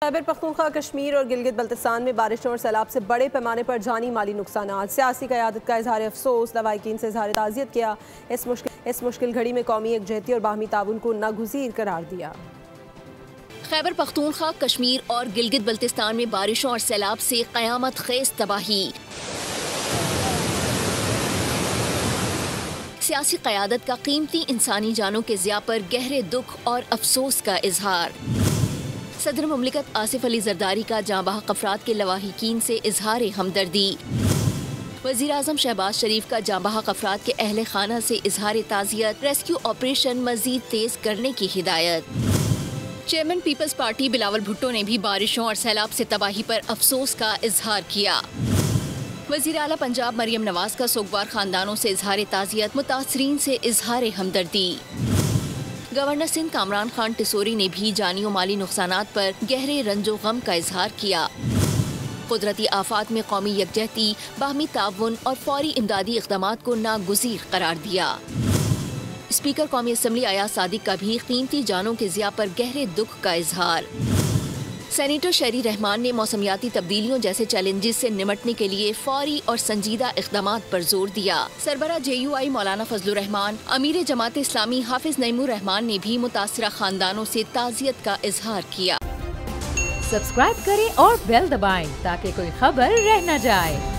खैबर पख्तूनख्वा कश्मीर और गिलगित बल्तिस्तान में बारिशों और सैलाब से बड़े पैमाने पर जानी माली नुकसान। सियासी क़यादत का इजहार अफसोस, लवाहिकीन से इजहार ताज़ियत किया। इस मुश्किल घड़ी में कौमी यकजहती और बाहमी ताउन को नागुज़ीर करार दिया। खैबर पख्तूनख्वा कश्मीर और गिलगित बल्तिस्तान में बारिशों और सैलाब से क़यामत खेज तबाही। सियासी क़यादत का कीमती इंसानी जानों के ज़िया पर गहरे दुख और अफसोस का इजहार। सदर मुमलिकत आसिफ अली जरदारी का जांबाहक अफराद के लवाहिकीन से इजहार हमदर्दी। वज़ीर आज़म शहबाज शरीफ का जांबाहक अफराद के अहले खाना से इजहार ताज़ियत, रेस्क्यू ऑपरेशन मज़ीद तेज करने की हिदायत। Chairman Peoples Party Bilawal Bhutto ने भी बारिशों और सैलाब से तबाही पर अफसोस का इजहार किया। वज़ीर आला पंजाब मरियम नवाज का सोगवार खानदानों से इजहार ताज़ियत, मुतासरीन से इजहार हमदर्दी। गवर्नर सिंध कामरान खान टिसोरी ने भी जानी और माली नुकसानात पर गहरे रंजो गम का इजहार किया। कुदरती आफात में कौमी यकजहती, बाहमी ताउन और फौरी इमदादी इक़दामात को नागुज़ीर करार दिया। स्पीकर कौमी असम्बली अयाज सादिक का भी कीमती जानों के ज़िया पर गहरे दुख का इजहार। सेनेटर शहरी रहमान ने मौसमियाती तब्दीलियों जैसे चैलेंजेस से निमटने के लिए फौरी और संजीदा इक़दामात पर जोर दिया। सरबरा JUI मौलाना फजलुर रहमान, अमीर जमात इस्लामी हाफिज नईमुर रहमान ने भी मुतासिरा खानदानों से ताज़ियत का इजहार किया। सब्सक्राइब करें और बेल दबाएं ताकि कोई खबर रह न जाए।